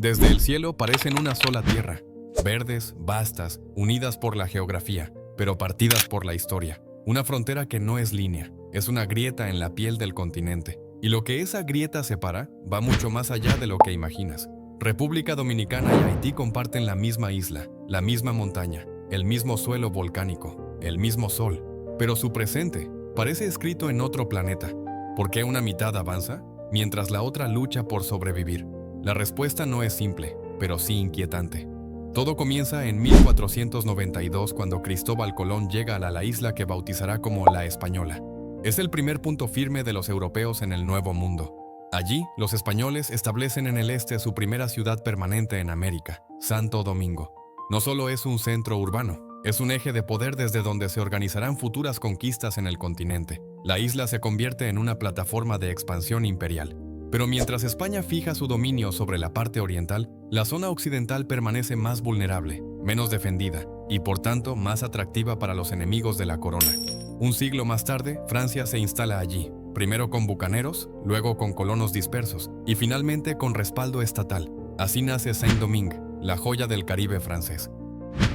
Desde el cielo parecen una sola tierra, verdes, vastas, unidas por la geografía, pero partidas por la historia. Una frontera que no es línea, es una grieta en la piel del continente. Y lo que esa grieta separa va mucho más allá de lo que imaginas. República Dominicana y Haití comparten la misma isla, la misma montaña, el mismo suelo volcánico, el mismo sol. Pero su presente parece escrito en otro planeta. ¿Por qué una mitad avanza, mientras la otra lucha por sobrevivir? La respuesta no es simple, pero sí inquietante. Todo comienza en 1492 cuando Cristóbal Colón llega a la isla que bautizará como La Española. Es el primer punto firme de los europeos en el Nuevo Mundo. Allí, los españoles establecen en el este su primera ciudad permanente en América, Santo Domingo. No solo es un centro urbano, es un eje de poder desde donde se organizarán futuras conquistas en el continente. La isla se convierte en una plataforma de expansión imperial. Pero mientras España fija su dominio sobre la parte oriental, la zona occidental permanece más vulnerable, menos defendida y por tanto más atractiva para los enemigos de la corona. Un siglo más tarde, Francia se instala allí, primero con bucaneros, luego con colonos dispersos y finalmente con respaldo estatal. Así nace Saint-Domingue, la joya del Caribe francés.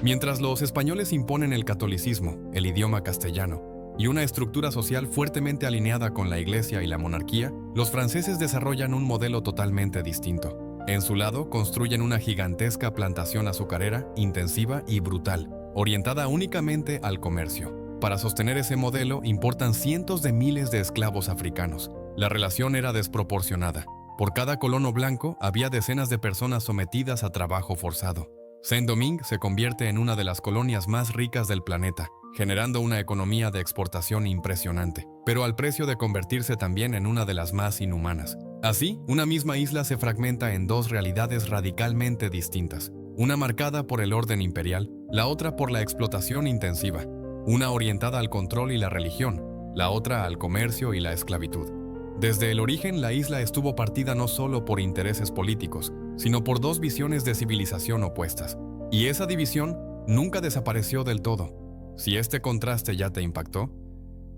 Mientras los españoles imponen el catolicismo, el idioma castellano y una estructura social fuertemente alineada con la Iglesia y la monarquía, los franceses desarrollan un modelo totalmente distinto. En su lado, construyen una gigantesca plantación azucarera, intensiva y brutal, orientada únicamente al comercio. Para sostener ese modelo, importan cientos de miles de esclavos africanos. La relación era desproporcionada. Por cada colono blanco, había decenas de personas sometidas a trabajo forzado. Saint-Domingue se convierte en una de las colonias más ricas del planeta, generando una economía de exportación impresionante, pero al precio de convertirse también en una de las más inhumanas. Así, una misma isla se fragmenta en dos realidades radicalmente distintas, una marcada por el orden imperial, la otra por la explotación intensiva, una orientada al control y la religión, la otra al comercio y la esclavitud. Desde el origen, la isla estuvo partida no solo por intereses políticos, sino por dos visiones de civilización opuestas. Y esa división nunca desapareció del todo. Si este contraste ya te impactó,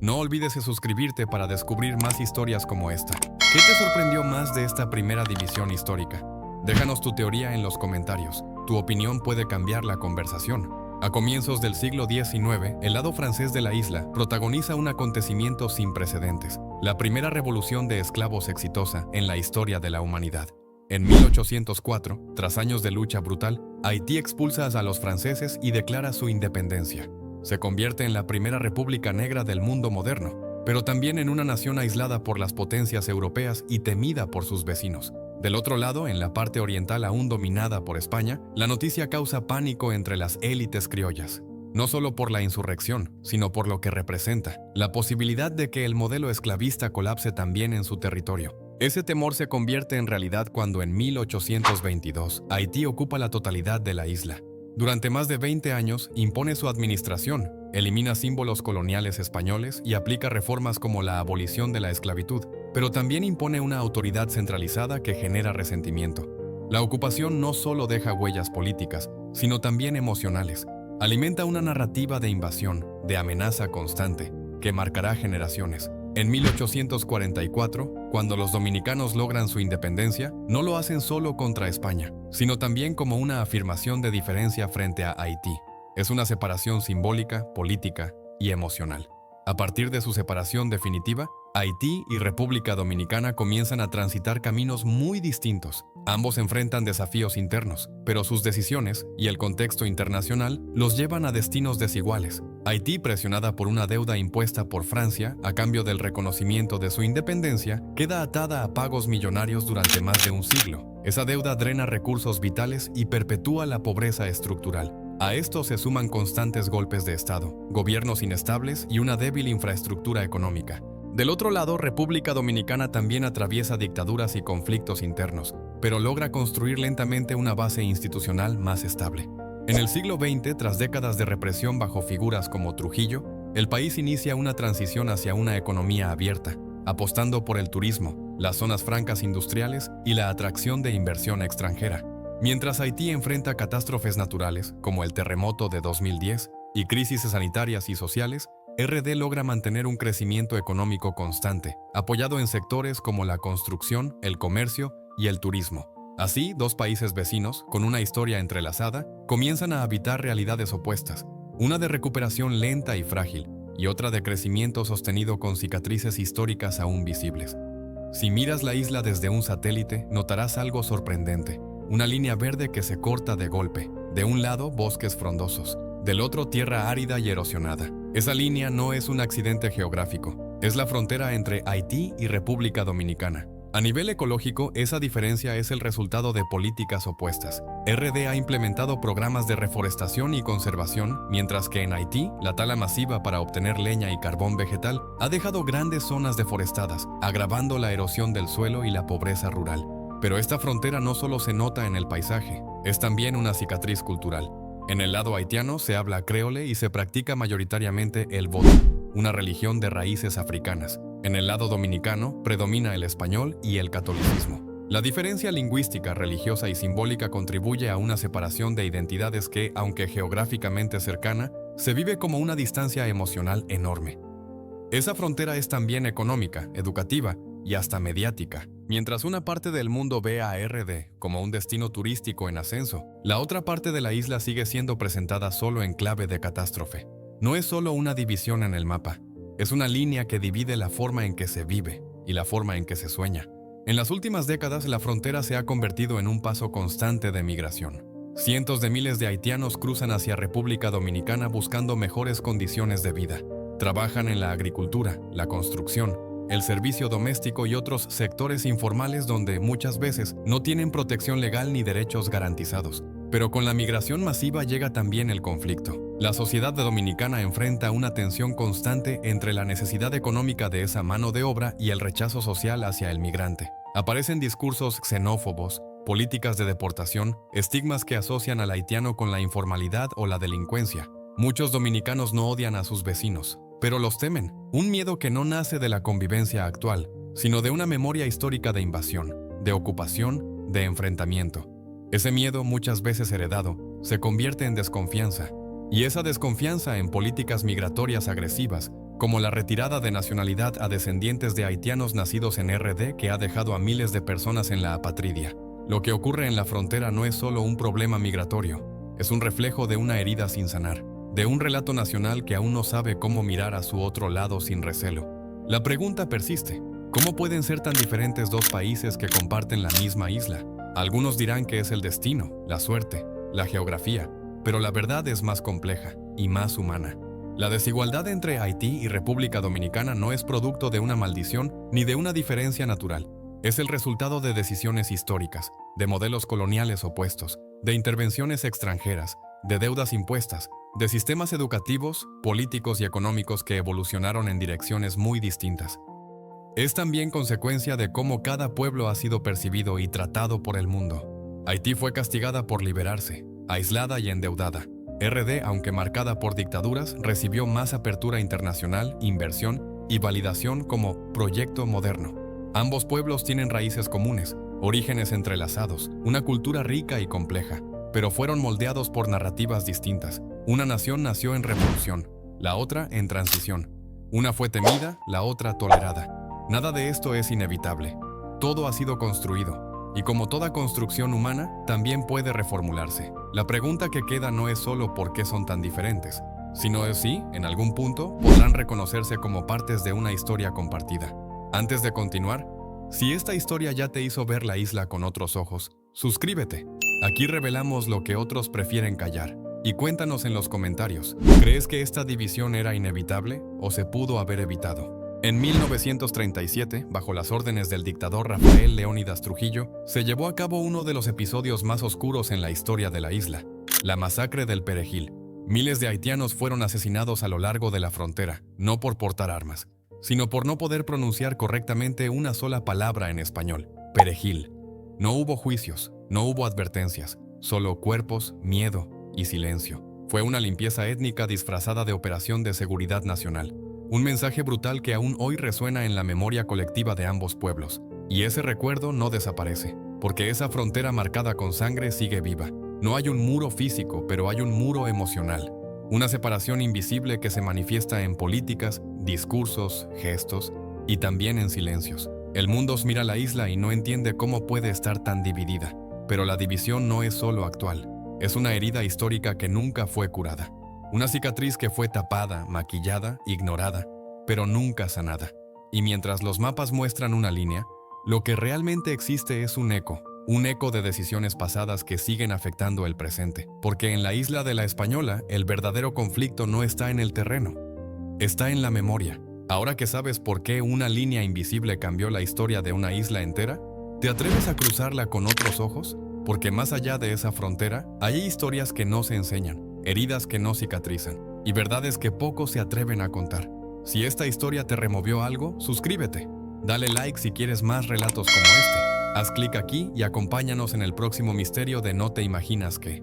no olvides suscribirte para descubrir más historias como esta. ¿Qué te sorprendió más de esta primera división histórica? Déjanos tu teoría en los comentarios. Tu opinión puede cambiar la conversación. A comienzos del siglo XIX, el lado francés de la isla protagoniza un acontecimiento sin precedentes, la primera revolución de esclavos exitosa en la historia de la humanidad. En 1804, tras años de lucha brutal, Haití expulsa a los franceses y declara su independencia. Se convierte en la primera república negra del mundo moderno, pero también en una nación aislada por las potencias europeas y temida por sus vecinos. Del otro lado, en la parte oriental aún dominada por España, la noticia causa pánico entre las élites criollas. No solo por la insurrección, sino por lo que representa, la posibilidad de que el modelo esclavista colapse también en su territorio. Ese temor se convierte en realidad cuando en 1822 Haití ocupa la totalidad de la isla. Durante más de 20 años impone su administración, elimina símbolos coloniales españoles y aplica reformas como la abolición de la esclavitud, pero también impone una autoridad centralizada que genera resentimiento. La ocupación no solo deja huellas políticas, sino también emocionales. Alimenta una narrativa de invasión, de amenaza constante, que marcará generaciones. En 1844, cuando los dominicanos logran su independencia, no lo hacen solo contra España, sino también como una afirmación de diferencia frente a Haití. Es una separación simbólica, política y emocional. A partir de su separación definitiva, Haití y República Dominicana comienzan a transitar caminos muy distintos. Ambos enfrentan desafíos internos, pero sus decisiones y el contexto internacional los llevan a destinos desiguales. Haití, presionada por una deuda impuesta por Francia a cambio del reconocimiento de su independencia, queda atada a pagos millonarios durante más de un siglo. Esa deuda drena recursos vitales y perpetúa la pobreza estructural. A esto se suman constantes golpes de Estado, gobiernos inestables y una débil infraestructura económica. Del otro lado, República Dominicana también atraviesa dictaduras y conflictos internos, pero logra construir lentamente una base institucional más estable. En el siglo XX, tras décadas de represión bajo figuras como Trujillo, el país inicia una transición hacia una economía abierta, apostando por el turismo, las zonas francas industriales y la atracción de inversión extranjera. Mientras Haití enfrenta catástrofes naturales, como el terremoto de 2010, y crisis sanitarias y sociales, RD logra mantener un crecimiento económico constante, apoyado en sectores como la construcción, el comercio y el turismo. Así, dos países vecinos, con una historia entrelazada, comienzan a habitar realidades opuestas, una de recuperación lenta y frágil, y otra de crecimiento sostenido con cicatrices históricas aún visibles. Si miras la isla desde un satélite, notarás algo sorprendente, una línea verde que se corta de golpe. De un lado, bosques frondosos, del otro, tierra árida y erosionada. Esa línea no es un accidente geográfico, es la frontera entre Haití y República Dominicana. A nivel ecológico, esa diferencia es el resultado de políticas opuestas. RD ha implementado programas de reforestación y conservación, mientras que en Haití, la tala masiva para obtener leña y carbón vegetal ha dejado grandes zonas deforestadas, agravando la erosión del suelo y la pobreza rural. Pero esta frontera no solo se nota en el paisaje, es también una cicatriz cultural. En el lado haitiano se habla creole y se practica mayoritariamente el vodú, una religión de raíces africanas. En el lado dominicano predomina el español y el catolicismo. La diferencia lingüística, religiosa y simbólica contribuye a una separación de identidades que, aunque geográficamente cercana, se vive como una distancia emocional enorme. Esa frontera es también económica, educativa y hasta mediática. Mientras una parte del mundo ve a RD como un destino turístico en ascenso, la otra parte de la isla sigue siendo presentada solo en clave de catástrofe. No es solo una división en el mapa, es una línea que divide la forma en que se vive y la forma en que se sueña. En las últimas décadas, la frontera se ha convertido en un paso constante de migración. Cientos de miles de haitianos cruzan hacia República Dominicana buscando mejores condiciones de vida. Trabajan en la agricultura, la construcción, el servicio doméstico y otros sectores informales donde muchas veces no tienen protección legal ni derechos garantizados. Pero con la migración masiva llega también el conflicto. La sociedad dominicana enfrenta una tensión constante entre la necesidad económica de esa mano de obra y el rechazo social hacia el migrante. Aparecen discursos xenófobos, políticas de deportación, estigmas que asocian al haitiano con la informalidad o la delincuencia. Muchos dominicanos no odian a sus vecinos, pero los temen. Un miedo que no nace de la convivencia actual, sino de una memoria histórica de invasión, de ocupación, de enfrentamiento. Ese miedo, muchas veces heredado, se convierte en desconfianza, y esa desconfianza en políticas migratorias agresivas, como la retirada de nacionalidad a descendientes de haitianos nacidos en RD que ha dejado a miles de personas en la apatridia. Lo que ocurre en la frontera no es solo un problema migratorio, es un reflejo de una herida sin sanar, de un relato nacional que aún no sabe cómo mirar a su otro lado sin recelo. La pregunta persiste: ¿cómo pueden ser tan diferentes dos países que comparten la misma isla? Algunos dirán que es el destino, la suerte, la geografía, pero la verdad es más compleja y más humana. La desigualdad entre Haití y República Dominicana no es producto de una maldición ni de una diferencia natural. Es el resultado de decisiones históricas, de modelos coloniales opuestos, de intervenciones extranjeras, de deudas impuestas, de sistemas educativos, políticos y económicos que evolucionaron en direcciones muy distintas. Es también consecuencia de cómo cada pueblo ha sido percibido y tratado por el mundo. Haití fue castigada por liberarse, aislada y endeudada. RD, aunque marcada por dictaduras, recibió más apertura internacional, inversión y validación como proyecto moderno. Ambos pueblos tienen raíces comunes, orígenes entrelazados, una cultura rica y compleja, pero fueron moldeados por narrativas distintas. Una nación nació en revolución, la otra en transición. Una fue temida, la otra tolerada. Nada de esto es inevitable. Todo ha sido construido, y como toda construcción humana, también puede reformularse. La pregunta que queda no es solo por qué son tan diferentes, sino si, en algún punto, podrán reconocerse como partes de una historia compartida. Antes de continuar, si esta historia ya te hizo ver la isla con otros ojos, suscríbete. Aquí revelamos lo que otros prefieren callar. Y cuéntanos en los comentarios, ¿crees que esta división era inevitable o se pudo haber evitado? En 1937, bajo las órdenes del dictador Rafael Leónidas Trujillo, se llevó a cabo uno de los episodios más oscuros en la historia de la isla, la masacre del Perejil. Miles de haitianos fueron asesinados a lo largo de la frontera, no por portar armas, sino por no poder pronunciar correctamente una sola palabra en español: Perejil. No hubo juicios, no hubo advertencias, solo cuerpos, miedo y silencio. Fue una limpieza étnica disfrazada de operación de seguridad nacional. Un mensaje brutal que aún hoy resuena en la memoria colectiva de ambos pueblos. Y ese recuerdo no desaparece, porque esa frontera marcada con sangre sigue viva. No hay un muro físico, pero hay un muro emocional. Una separación invisible que se manifiesta en políticas, discursos, gestos y también en silencios. El mundo mira la isla y no entiende cómo puede estar tan dividida. Pero la división no es solo actual, es una herida histórica que nunca fue curada. Una cicatriz que fue tapada, maquillada, ignorada, pero nunca sanada. Y mientras los mapas muestran una línea, lo que realmente existe es un eco de decisiones pasadas que siguen afectando el presente. Porque en la isla de la Española, el verdadero conflicto no está en el terreno, está en la memoria. Ahora que sabes por qué una línea invisible cambió la historia de una isla entera, ¿te atreves a cruzarla con otros ojos? Porque más allá de esa frontera, hay historias que no se enseñan, heridas que no cicatrizan y verdades que pocos se atreven a contar. Si esta historia te removió algo, suscríbete. Dale like si quieres más relatos como este. Haz clic aquí y acompáñanos en el próximo misterio de No te imaginas qué.